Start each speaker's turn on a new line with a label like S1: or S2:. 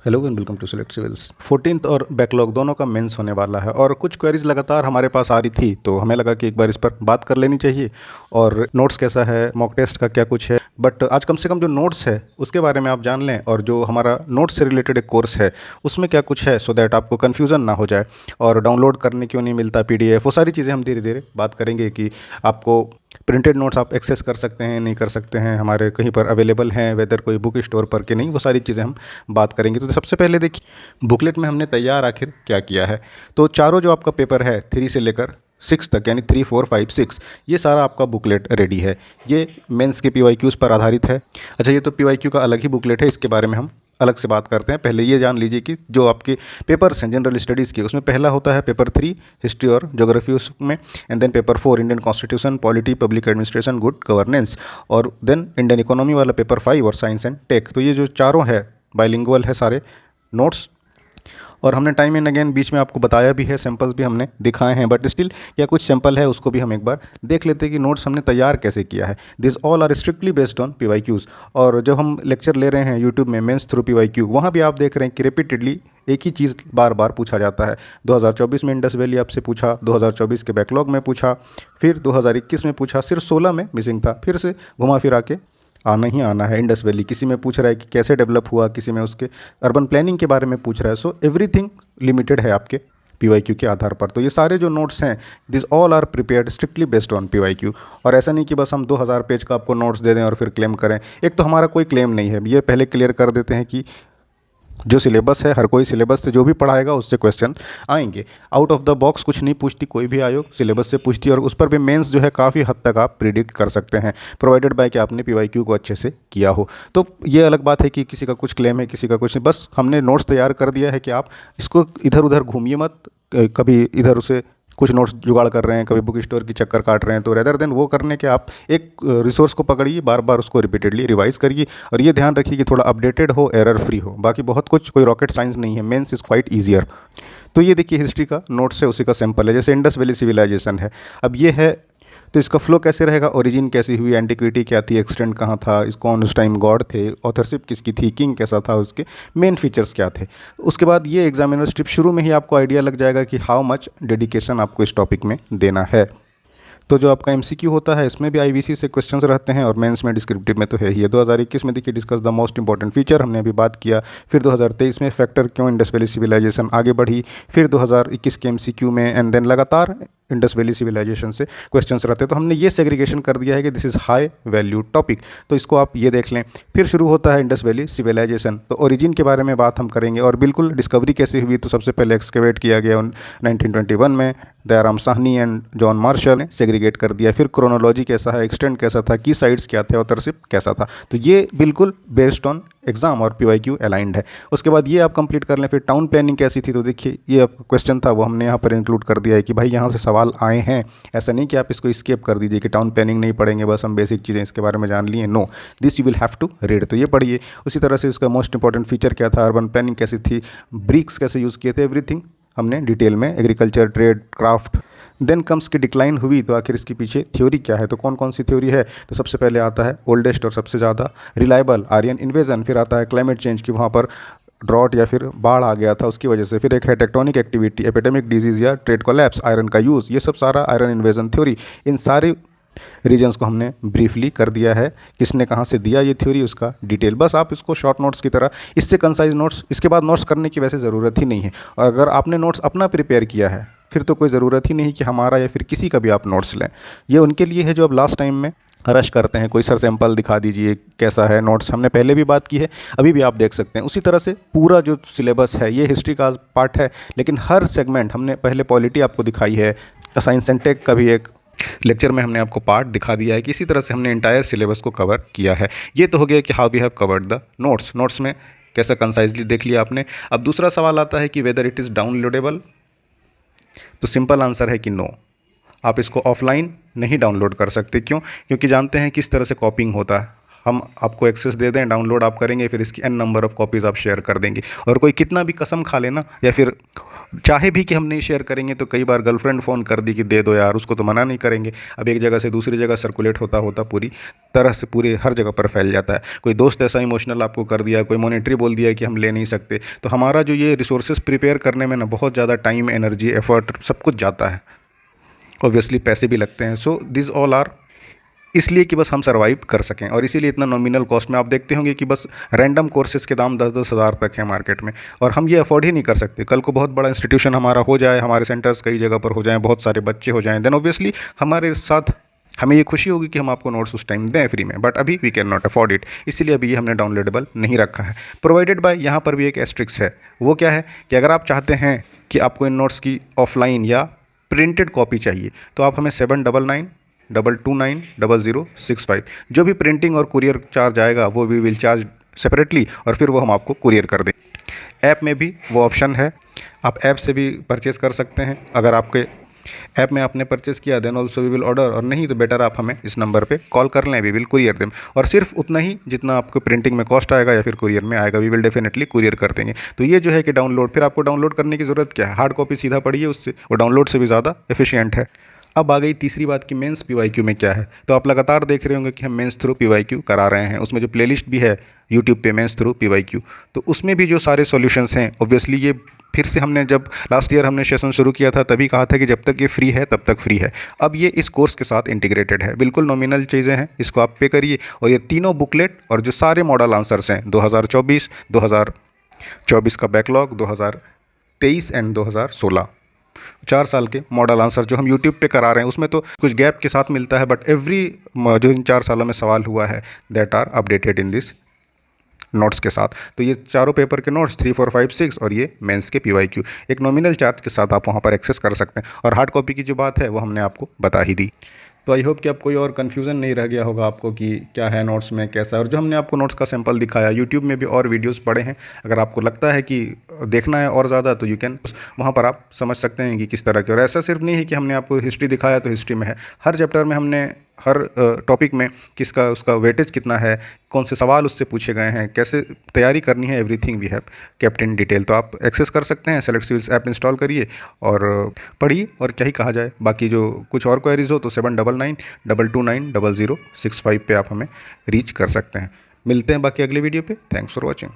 S1: Hello and welcome to select civils. 14th और backlog दोनों का मेंस होने वाला है और कुछ क्वेरीज लगातार हमारे पास आ रही थी, तो हमें लगा कि एक बार इस पर बात कर लेनी चाहिए। और नोट्स कैसा है, मॉक टेस्ट का क्या कुछ है, बट आज कम से कम जो नोट्स है उसके बारे में आप जान लें, और जो हमारा नोट्स से रिलेटेड एक कोर्स है उसमें क्या कुछ है, सो दैट आपको कन्फ्यूज़न ना हो जाए। और डाउनलोड करने क्यों नहीं मिलता पीडीएफ, वो सारी चीज़ें हम धीरे धीरे बात करेंगे कि आपको प्रिंटेड नोट्स आप एक्सेस कर सकते हैं नहीं कर सकते हैं, हमारे कहीं पर अवेलेबल हैं, वेदर कोई बुक स्टोर पर कि नहीं, वो सारी चीज़ें हम बात करेंगे। तो सबसे पहले देखिए बुकलेट में हमने तैयार आखिर क्या किया है। तो चारों जो आपका पेपर है 3 से लेकर 6 तक, यानी 3, 4, 5, 6, ये सारा आपका बुकलेट रेडी है। ये मेंस के पीवाईक्यूज़ पर आधारित है। अच्छा, ये तो पीवाईक्यू का अलग ही बुकलेट है, इसके बारे में हम अलग से बात करते हैं। पहले ये जान लीजिए कि जो आपके पेपर्स हैं जनरल स्टडीज़ के, उसमें पहला होता है पेपर 3 हिस्ट्री और ज्योग्राफी उसमें, and then paper 4 Indian constitution, polity, public administration, good governance, और देन इंडियन इकोनॉमी वाला पेपर 5 और साइंस एंड टेक। तो ये जो चारों है बाइलिंगुअल है सारे नोट्स। और हमने टाइम एंड अगेन बीच में आपको बताया भी है, सैंपल्स भी हमने दिखाए हैं, बट स्टिल क्या कुछ सैंपल है उसको भी हम एक बार देख लेते हैं कि नोट्स हमने तैयार कैसे किया है। This all are strictly based on PYQs. और जब हम लेक्चर ले रहे हैं यूट्यूब में मेंस थ्रू पीवाईक्यू, वहाँ भी आप देख रहे हैं कि रिपीटेडली एक ही चीज़ बार बार पूछा जाता है। 2024 में इंडस वैली आपसे पूछा, 2024 के बैकलॉग में पूछा, फिर 2021 में पूछा, सिर्फ 16 में मिसिंग था, फिर से घुमा फिरा के आना ही आना है इंडस वैली। किसी में पूछ रहा है कि कैसे डेवलप हुआ, किसी में उसके अर्बन प्लानिंग के बारे में पूछ रहा है। सो एवरीथिंग लिमिटेड है आपके पीवाईक्यू के आधार पर। तो ये सारे जो नोट्स हैं this all are prepared strictly based on PYQ. और ऐसा नहीं कि बस हम 2000 पेज का आपको नोट्स दे दें और फिर क्लेम करें। एक तो हमारा कोई क्लेम नहीं है, ये पहले क्लियर कर देते हैं कि जो सिलेबस है, हर कोई सिलेबस से जो भी पढ़ाएगा उससे क्वेश्चन आएंगे। आउट ऑफ द बॉक्स कुछ नहीं पूछती कोई भी आयोग, सिलेबस से पूछती है, और उस पर भी मेंस जो है काफ़ी हद तक आप प्रिडिक्ट कर सकते हैं, प्रोवाइडेड बाय कि आपने पीवाईक्यू को अच्छे से किया हो। तो ये अलग बात है कि किसी का कुछ क्लेम है, किसी का कुछ नहीं। बस हमने नोट्स तैयार कर दिया है कि आप इसको इधर उधर घूमिए मत, कभी इधर उसे कुछ नोट्स जुगाड़ कर रहे हैं, कभी बुक स्टोर की चक्कर काट रहे हैं, तो रेदर देन वो करने के आप एक रिसोर्स को पकड़िए, बार बार उसको रिपीटेडली रिवाइज करिए, और ये ध्यान रखिए कि थोड़ा अपडेटेड हो, एरर फ्री हो। बाकी बहुत कुछ कोई रॉकेट साइंस नहीं है, मेंस इज़ क्वाइट ईजियर। तो ये देखिए हिस्ट्री का नोट्स है, उसी का सैंपल है। जैसे इंडस वैली सिविलाइजेशन है, अब ये है, तो इसका फ्लो कैसे रहेगा, ओरिजिन कैसी हुई, एंटिक्विटी क्या थी, एक्सटेंट कहाँ था, इस कौन उस टाइम गॉड थे, ऑथरशिप किसकी थी, किंग कैसा था, उसके मेन फीचर्स क्या थे। उसके बाद ये एग्जामिनर स्ट्रिप शुरू में ही आपको आइडिया लग जाएगा कि हाउ मच डेडिकेशन आपको इस टॉपिक में देना है। तो जो आपका एमसीक्यू होता है इसमें भी आईवीसी से क्वेश्चंस रहते हैं, और मेंस में डिस्क्रिप्टिव में तो है ही है। 2021 में देखिए discuss the most important feature, हमने अभी बात किया। फिर 2023 में फैक्टर क्यों इंडस वैली सिविलाइजेशन आगे बढ़ी, फिर 2021 के एमसीक्यू में, एंड देन लगातार इंडस वैली सिविलाइजेशन से क्वेश्चंस रहते हैं। तो हमने ये सेग्रीगेशन कर दिया है कि this is high value topic, तो इसको आप ये देख लें। फिर शुरू होता है इंडस वैली सिविलाइजेशन, तो ओरिजिन के बारे में बात हम करेंगे, और बिल्कुल डिस्कवरी कैसे हुई। तो सबसे पहले एक्सकेवेट किया गया 1921 में, Dayaram Sahni and John Marshall ने सेग्रीगेट कर दिया। फिर क्रोनोलॉजी कैसा है, एक्सटेंट कैसा था, की साइड्स क्या थे, ऑथरशिप कैसा था। तो ये बिल्कुल बेस्ड ऑन एग्जाम और पीवाईक्यू अलाइंड है। उसके बाद ये आप कंप्लीट कर लें। फिर टाउन प्लानिंग कैसी थी, तो देखिए ये आपका क्वेश्चन था, वो हमने यहाँ पर इंक्लूड कर दिया है कि भाई यहाँ से सवाल आए हैं। ऐसा नहीं कि आप इसको स्केप कर दीजिए कि टाउन प्लानिंग नहीं पढ़ेंगे, बस हम बेसिक चीज़ें इसके बारे में जान लिए। No, this you will have to read, तो ये पढ़िए। उसी तरह से इसका मोस्ट इंपॉर्टेंट फीचर क्या था, अर्बन प्लानिंग कैसी थी, ब्रिक्स कैसे यूज़ किए थे, एवरीथिंग हमने डिटेल में, agriculture, trade, craft. Then comes की डिक्लाइन हुई, तो आखिर इसके पीछे थ्योरी क्या है, तो कौन कौन सी थ्योरी है। तो सबसे पहले आता है ओल्डेस्ट और सबसे ज़्यादा रिलायबल आर्यन इन्वेजन। फिर आता है क्लाइमेट चेंज की, वहाँ पर ड्रॉट या फिर बाढ़ आ गया था उसकी वजह से। फिर एक है टेक्टोनिक एक्टिविटी, एपिडेमिक डिजीज़ या ट्रेड कोलैप्स, आयरन का यूज़, ये सब सारा आयरन इन्वेजन थ्योरी। इन सारे रीजन्स को हमने ब्रीफली कर दिया है, किसने कहाँ से दिया ये थ्योरी, उसका डिटेल। बस आप इसको शॉर्ट नोट्स की तरह, इससे कंसाइज नोट्स, इसके बाद नोट्स करने की वैसे ज़रूरत ही नहीं है। और अगर आपने नोट्स अपना प्रिपेयर किया है फिर तो कोई ज़रूरत ही नहीं कि हमारा या फिर किसी का भी आप नोट्स लें। ये उनके लिए है जो अब लास्ट टाइम में रश करते हैं, कोई सर सैंपल दिखा दीजिए कैसा है नोट्स। हमने पहले भी बात की है, अभी भी आप देख सकते हैं। उसी तरह से पूरा जो सिलेबस है, ये हिस्ट्री का पार्ट है, लेकिन हर सेगमेंट हमने पहले पॉलिटी आपको दिखाई है, साइंस एंड टेक का भी एक लेक्चर में हमने आपको पार्ट दिखा दिया है कि इसी तरह से हमने इंटायर सिलेबस को कवर किया है। ये तो हो गया कि how we have covered the notes. Notes में कैसा कंसाइजली देख लिया आपने। अब दूसरा सवाल आता है कि वेदर इट इज़ डाउनलोडेबल, तो सिंपल आंसर है कि नो, आप इसको ऑफलाइन नहीं डाउनलोड कर सकते। क्यों? क्योंकि जानते हैं किस तरह से कॉपिंग होता है, हम आपको एक्सेस दे दें, डाउनलोड आप करेंगे, फिर इसकी n नंबर ऑफ़ कॉपीज़ आप शेयर कर देंगे। और कोई कितना भी कसम खा लेना या फिर चाहे भी कि हम नहीं शेयर करेंगे, तो कई बार गर्लफ्रेंड फ़ोन कर दी कि दे दो यार, उसको तो मना नहीं करेंगे। अब एक जगह से दूसरी जगह सर्कुलेट होता होता पूरी तरह से पूरे हर जगह पर फैल जाता है। कोई दोस्त ऐसा इमोशनल आपको कर दिया, कोई मॉनेटरी बोल दिया कि हम ले नहीं सकते, तो हमारा जो ये रिसोर्सेज प्रिपेयर करने में ना बहुत ज़्यादा टाइम, एनर्जी, एफर्ट सब कुछ जाता है। ऑब्वियसली पैसे भी लगते हैं। सो दिस ऑल आर इसलिए कि बस हम सर्वाइव कर सकें, और इसीलिए इतना नॉमिनल कॉस्ट में आप देखते होंगे कि बस रैंडम कोर्सेज़ के दाम 10-10 हज़ार तक हैं मार्केट में, और हम ये अफोर्ड ही नहीं कर सकते। कल को बहुत बड़ा इंस्टीट्यूशन हमारा हो जाए, हमारे सेंटर्स कई जगह पर हो जाएं, बहुत सारे बच्चे हो जाएं, देन ऑब्वियसली हमारे साथ हमें ये खुशी होगी कि हम आपको नोट्स उस टाइम दें फ्री में, बट अभी we can not afford it, इसीलिए अभी ये हमने डाउनलोडेबल नहीं रखा है। प्रोवाइडेड बाय, यहाँ पर भी एक एस्ट्रिक्स है। वो क्या है कि अगर आप चाहते हैं कि आपको इन नोट्स की ऑफलाइन या प्रिंटेड कॉपी चाहिए, तो आप हमें 799-229-0065 जो भी प्रिंटिंग और कुरियर चार्ज आएगा वो वी विल चार्ज सेपरेटली, और फिर वो हम आपको कुरियर कर दें। ऐप में भी वो ऑप्शन है, आप ऐप से भी परचेज़ कर सकते हैं। अगर आपके ऐप में आपने परचेज़ किया then also we will order, और नहीं तो बेटर आप हमें इस नंबर पे कॉल कर लें, वी विल कुरियर देम। और सिर्फ उतना ही जितना आपको प्रिंटिंग में कॉस्ट आएगा या फिर कुरियर में आएगा, वी विल डेफिनेटली कुरियर कर देंगे। तो ये जो है कि डाउनलोड, फिर आपको डाउनलोड करने की ज़रूरत क्या है, हार्ड कॉपी सीधा पढ़िए, उससे वो डाउनलोड से भी ज़्यादा एफिशिएंट है। अब आ गई तीसरी बात कि मेंस पीवाईक्यू में क्या है। तो आप लगातार देख रहे होंगे कि हम मेंस थ्रू पीवाईक्यू करा रहे हैं, उसमें जो प्लेलिस्ट भी है यूट्यूब पे मेंस थ्रू पीवाईक्यू, तो उसमें भी जो सारे सॉल्यूशंस हैं, ऑब्वियसली ये फिर से हमने जब लास्ट ईयर हमने सेशन शुरू किया था तभी कहा था कि जब तक ये फ्री है तब तक फ्री है। अब ये इस कोर्स के साथ इंटीग्रेटेड है, बिल्कुल नॉमिनल चीज़ें हैं, इसको आप पे करिए, और ये तीनों बुकलेट और जो सारे मॉडल आंसर्स हैं 2024, 2024 का बैकलॉग, 2023 एंड 2016, 4 साल के मॉडल आंसर जो हम यूट्यूब पे करा रहे हैं, उसमें तो कुछ गैप के साथ मिलता है, बट एवरी जो इन 4 सालों में सवाल हुआ है that are updated in this notes के साथ। तो ये चारों पेपर के नोट्स 3, 4, 5, 6 और ये मेंस के पीवाईक्यू एक नॉमिनल चार्ज के साथ आप वहाँ पर एक्सेस कर सकते हैं। और हार्ड कॉपी की जो बात है वो हमने आपको बता ही दी। तो आई होप कि अब कोई और कन्फ्यूज़न नहीं रह गया होगा आपको कि क्या है नोट्स में, कैसा है। और जो हमने आपको नोट्स का सैंपल दिखाया, यूट्यूब में भी और वीडियोस पड़े हैं, अगर आपको लगता है कि देखना है और ज़्यादा तो यू कैन, वहाँ पर आप समझ सकते हैं कि किस तरह के। और ऐसा सिर्फ नहीं है कि हमने आपको हिस्ट्री दिखाया तो हिस्ट्री में है, हर चैप्टर में हमने हर टॉपिक में किसका उसका वेटेज कितना है, कौन से सवाल उससे पूछे गए हैं, कैसे तैयारी करनी है, everything we have kept in detail. तो आप एक्सेस कर सकते हैं, सेलेक्ट सिविल्स ऐप इंस्टॉल करिए और पढ़िए, और क्या ही कहा जाए। बाकी जो कुछ और क्वेरीज हो तो 7992290065 पे आप हमें रीच कर सकते हैं। मिलते हैं बाकी अगले वीडियो पे। Thanks for watching.